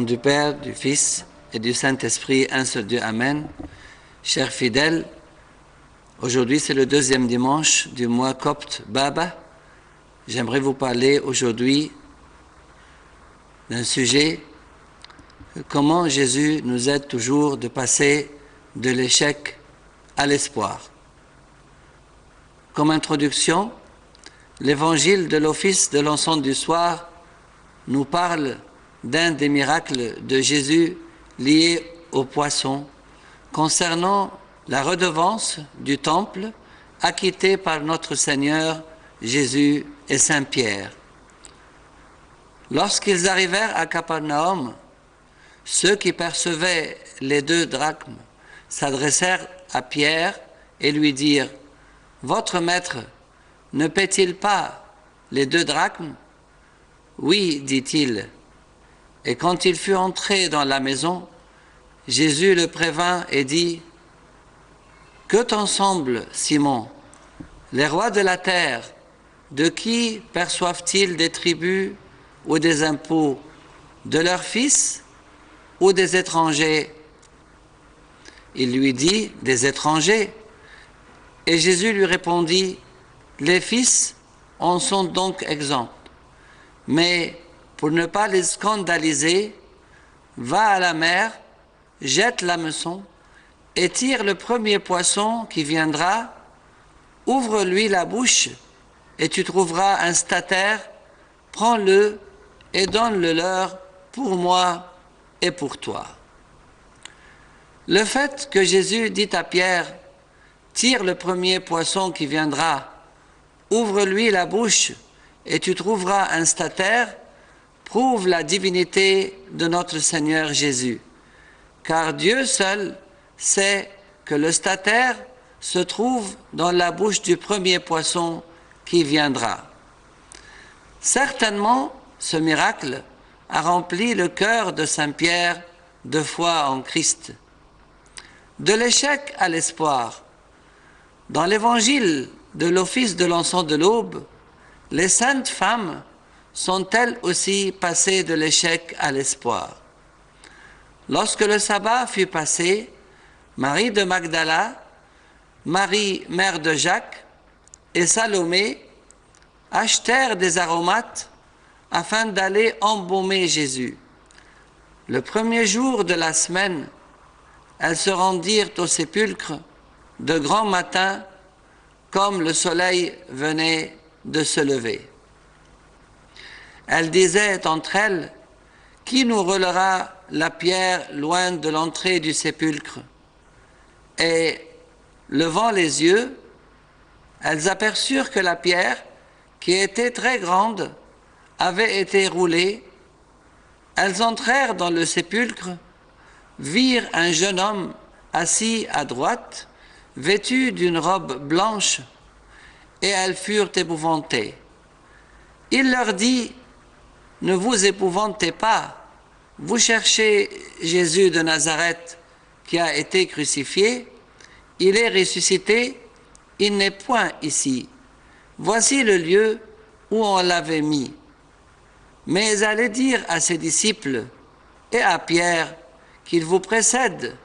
du Père, du Fils et du Saint-Esprit, un seul Dieu, Amen. Chers fidèles, aujourd'hui c'est le deuxième dimanche du mois copte Baba. J'aimerais vous parler aujourd'hui d'un sujet, comment Jésus nous aide toujours de passer de l'échec à l'espoir. Comme introduction, l'évangile de l'office de l'encens du soir nous parle d'un des miracles de Jésus liés au poisson, concernant la redevance du temple acquittée par notre Seigneur Jésus et Saint Pierre. Lorsqu'ils arrivèrent à Capernaum, ceux qui percevaient les 2 drachmes s'adressèrent à Pierre et lui dirent : « Votre maître ne paie-t-il pas les 2 drachmes ? » « Oui, dit-il. » Et quand il fut entré dans la maison, Jésus le prévint et dit : « Que t'en semble, Simon ? Les rois de la terre, de qui perçoivent-ils des tributs ou des impôts ? De leurs fils ou des étrangers ? Il lui dit : « Des étrangers. » Et Jésus lui répondit : « Les fils en sont donc exempts. Mais pour ne pas les scandaliser, va à la mer, jette l'hameçon et tire le premier poisson qui viendra, ouvre-lui la bouche et tu trouveras un statère, prends-le et donne-le leur pour moi et pour toi. » Le fait que Jésus dit à Pierre : « Tire le premier poisson qui viendra, ouvre-lui la bouche et tu trouveras un statère » prouve la divinité de notre Seigneur Jésus. Car Dieu seul sait que le statère se trouve dans la bouche du premier poisson qui viendra. Certainement, ce miracle a rempli le cœur de Saint Pierre de foi en Christ. De l'échec à l'espoir. Dans l'évangile de l'office de l'encens de l'aube, les saintes femmes sont elles aussi passées de l'échec à l'espoir. Lorsque le sabbat fut passé, Marie de Magdala, Marie, mère de Jacques, et Salomé achetèrent des aromates afin d'aller embaumer Jésus. Le premier jour de la semaine, elles se rendirent au sépulcre de grand matin, comme le soleil venait de se lever. Elles disaient entre elles : « Qui nous roulera la pierre loin de l'entrée du sépulcre ?» Et, levant les yeux, elles aperçurent que la pierre, qui était très grande, avait été roulée. Elles entrèrent dans le sépulcre, virent un jeune homme assis à droite, vêtu d'une robe blanche, et elles furent épouvantées. Il leur dit : « Ne vous épouvantez pas, vous cherchez Jésus de Nazareth qui a été crucifié, il est ressuscité, il n'est point ici. Voici le lieu où on l'avait mis. » Mais allez dire à ses disciples et à Pierre qu'il vous précède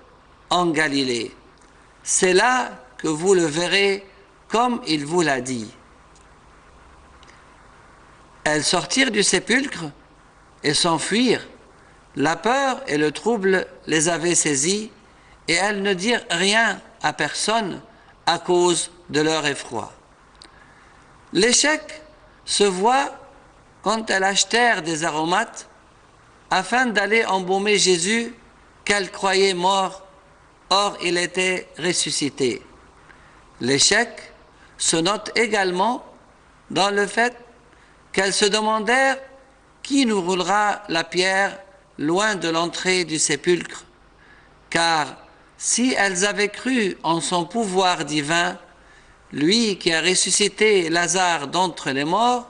en Galilée. C'est là que vous le verrez comme il vous l'a dit. Elles sortirent du sépulcre et s'enfuirent. La peur et le trouble les avaient saisies et elles ne dirent rien à personne à cause de leur effroi. L'échec se voit quand elles achetèrent des aromates afin d'aller embaumer Jésus qu'elles croyaient mort, or il était ressuscité. L'échec se note également dans le fait qu'elles se demandèrent qui nous roulera la pierre loin de l'entrée du sépulcre, car si elles avaient cru en son pouvoir divin, lui qui a ressuscité Lazare d'entre les morts,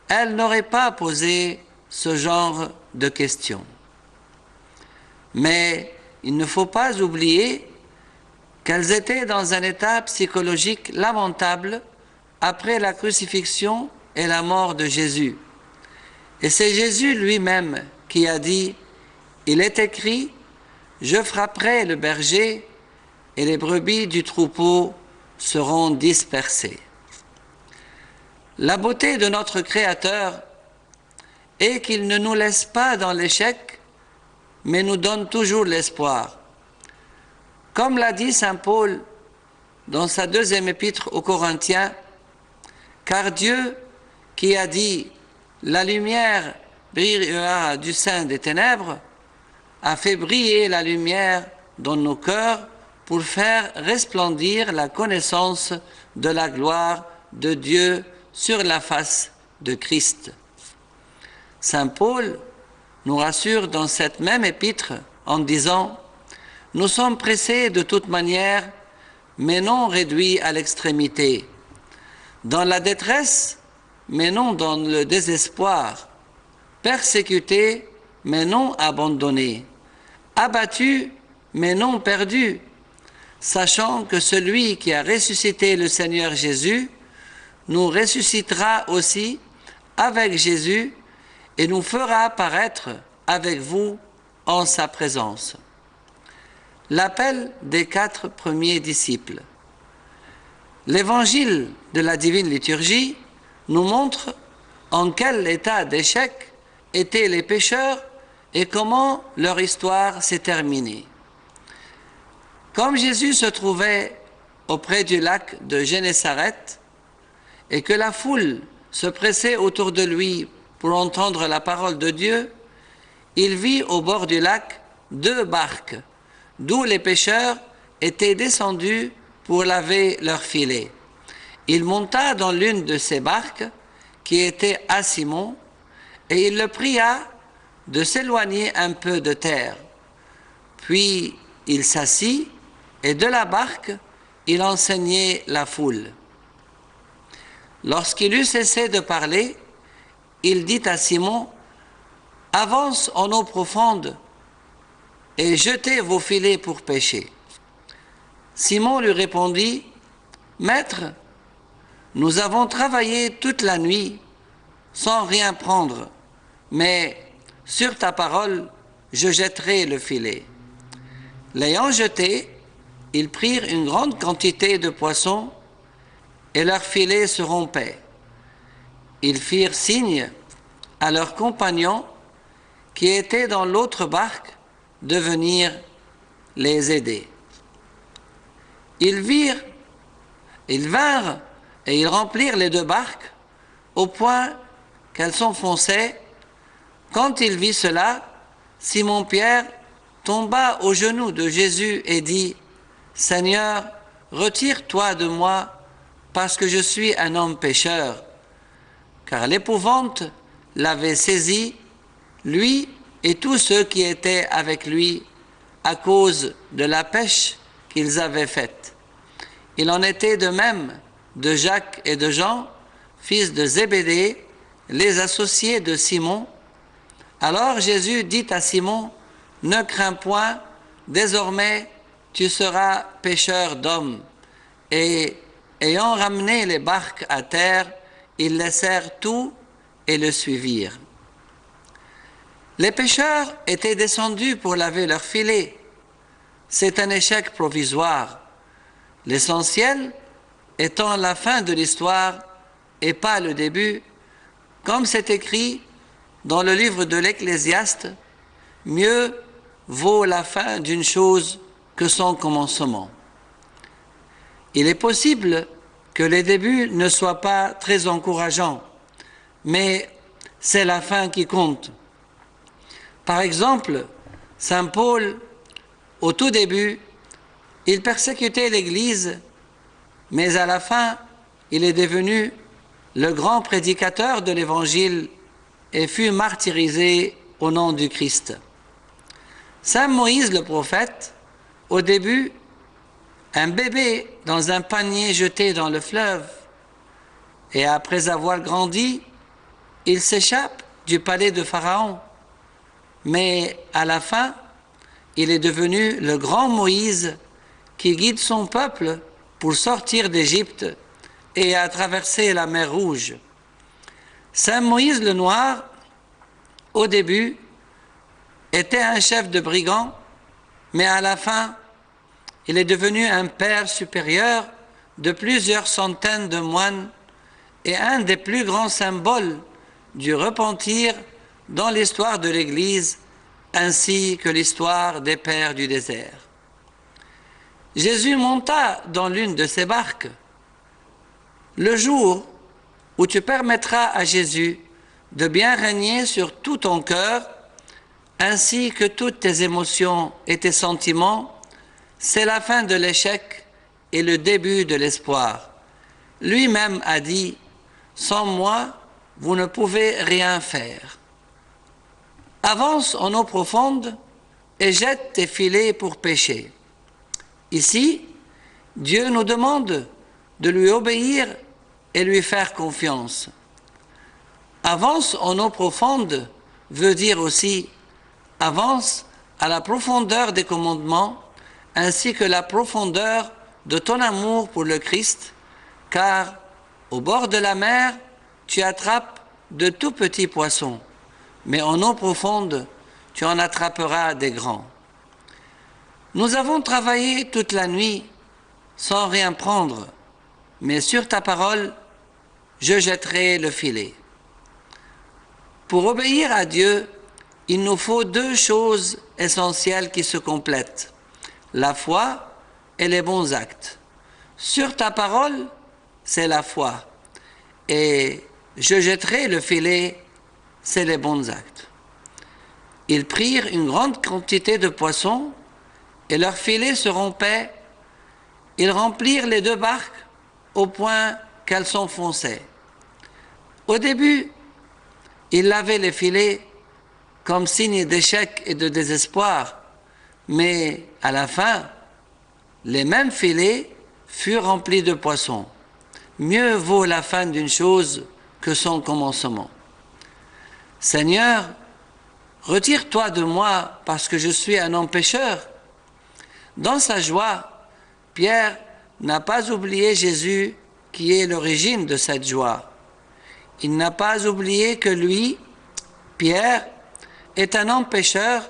elles n'auraient pas posé ce genre de questions. Mais il ne faut pas oublier qu'elles étaient dans un état psychologique lamentable après la crucifixion et la mort de Jésus. Et c'est Jésus lui-même qui a dit : il est écrit, « Je frapperai le berger et les brebis du troupeau seront dispersées. » La beauté de notre Créateur est qu'il ne nous laisse pas dans l'échec, mais nous donne toujours l'espoir. Comme l'a dit saint Paul dans sa deuxième épître aux Corinthiens, « Car Dieu, qui a dit « La lumière brillera du sein des ténèbres », a fait briller la lumière dans nos cœurs pour faire resplendir la connaissance de la gloire de Dieu sur la face de Christ. » Saint Paul nous rassure dans cette même épître en disant « Nous sommes pressés de toute manière, mais non réduits à l'extrémité, dans la détresse, mais non dans le désespoir, persécutés, mais non abandonnés, abattus, mais non perdus, sachant que celui qui a ressuscité le Seigneur Jésus nous ressuscitera aussi avec Jésus et nous fera apparaître avec vous en sa présence. » L'appel des 4 premiers disciples. L'évangile de la divine liturgie nous montre en quel état d'échec étaient les pécheurs et comment leur histoire s'est terminée. Comme Jésus se trouvait auprès du lac de Génézareth et que la foule se pressait autour de lui pour entendre la parole de Dieu, il vit au bord du lac 2 barques, d'où les pêcheurs étaient descendus pour laver leurs filets. Il monta dans l'une de ces barques, qui était à Simon, et il le pria de s'éloigner un peu de terre. Puis il s'assit, et de la barque, il enseignait la foule. Lorsqu'il eut cessé de parler, il dit à Simon, « Avance en eau profonde et jetez vos filets pour pêcher. » Simon lui répondit, « Maître, nous avons travaillé toute la nuit sans rien prendre, mais sur ta parole, je jetterai le filet. » L'ayant jeté, ils prirent une grande quantité de poissons et leurs filets se rompaient. Ils firent signe à leurs compagnons qui étaient dans l'autre barque de venir les aider. Ils vinrent et ils remplirent les 2 barques au point qu'elles s'enfonçaient. Quand il vit cela, Simon-Pierre tomba aux genoux de Jésus et dit, « Seigneur, retire-toi de moi, parce que je suis un homme pécheur. » Car l'épouvante l'avait saisi, lui et tous ceux qui étaient avec lui, à cause de la pêche qu'ils avaient faite. Il en était de même de Jacques et de Jean, fils de Zébédée, les associés de Simon. Alors Jésus dit à Simon, « Ne crains point, désormais tu seras pêcheur d'hommes. » Et ayant ramené les barques à terre, ils laissèrent tout et le suivirent. Les pêcheurs étaient descendus pour laver leurs filets. C'est un échec provisoire. L'essentiel étant la fin de l'histoire et pas le début, comme c'est écrit dans le livre de l'Ecclésiaste, « Mieux vaut la fin d'une chose que son commencement. » Il est possible que les débuts ne soient pas très encourageants, mais c'est la fin qui compte. Par exemple, saint Paul, au tout début, il persécutait l'Église, mais à la fin, il est devenu le grand prédicateur de l'Évangile et fut martyrisé au nom du Christ. Saint Moïse le prophète, au début, un bébé dans un panier jeté dans le fleuve, et après avoir grandi, il s'échappe du palais de Pharaon. Mais à la fin, il est devenu le grand Moïse qui guide son peuple pour sortir d'Égypte et à traverser la mer Rouge. Saint Moïse le Noir, au début, était un chef de brigands, mais à la fin, il est devenu un père supérieur de plusieurs centaines de moines et un des plus grands symboles du repentir dans l'histoire de l'Église ainsi que l'histoire des pères du désert. Jésus monta dans l'une de ces barques. Le jour où tu permettras à Jésus de bien régner sur tout ton cœur, ainsi que toutes tes émotions et tes sentiments, c'est la fin de l'échec et le début de l'espoir. Lui-même a dit, « Sans moi, vous ne pouvez rien faire. » Avance en eau profonde et jette tes filets pour pêcher. Ici, Dieu nous demande de lui obéir et lui faire confiance. Avance en eau profonde veut dire aussi avance à la profondeur des commandements ainsi que la profondeur de ton amour pour le Christ, car au bord de la mer, tu attrapes de tout petits poissons, mais en eau profonde, tu en attraperas des grands. Nous avons travaillé toute la nuit sans rien prendre, mais sur ta parole, je jetterai le filet. Pour obéir à Dieu, il nous faut deux choses essentielles qui se complètent, la foi et les bons actes. Sur ta parole, c'est la foi, et je jetterai le filet, c'est les bons actes. Ils prirent une grande quantité de poissons, et leurs filets se rompaient. Ils remplirent les deux barques au point qu'elles s'enfonçaient. Au début, ils lavaient les filets comme signe d'échec et de désespoir, mais à la fin, les mêmes filets furent remplis de poissons. Mieux vaut la fin d'une chose que son commencement. Seigneur, retire-toi de moi parce que je suis un homme pécheur. Dans sa joie, Pierre n'a pas oublié Jésus qui est l'origine de cette joie. Il n'a pas oublié que lui, Pierre, est un homme pécheur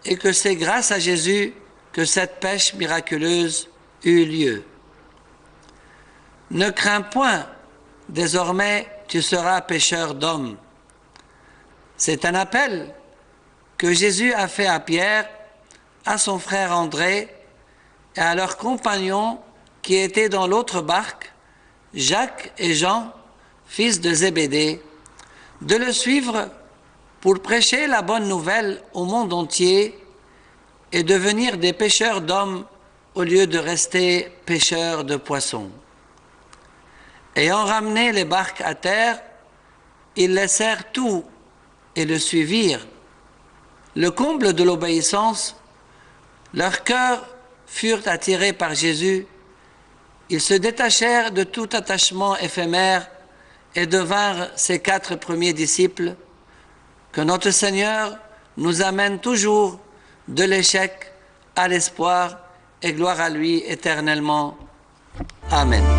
et que c'est grâce à Jésus que cette pêche miraculeuse eut lieu. Ne crains point, désormais tu seras pêcheur d'hommes. C'est un appel que Jésus a fait à Pierre, à son frère André et à leurs compagnons qui étaient dans l'autre barque, Jacques et Jean, fils de Zébédée, de le suivre pour prêcher la bonne nouvelle au monde entier et devenir des pêcheurs d'hommes au lieu de rester pêcheurs de poissons. Ayant ramené les barques à terre, ils laissèrent tout et le suivirent. Le comble de l'obéissance, leurs cœurs furent attirés par Jésus. Ils se détachèrent de tout attachement éphémère et devinrent ses 4 premiers disciples. Que notre Seigneur nous amène toujours de l'échec à l'espoir et gloire à lui éternellement. Amen.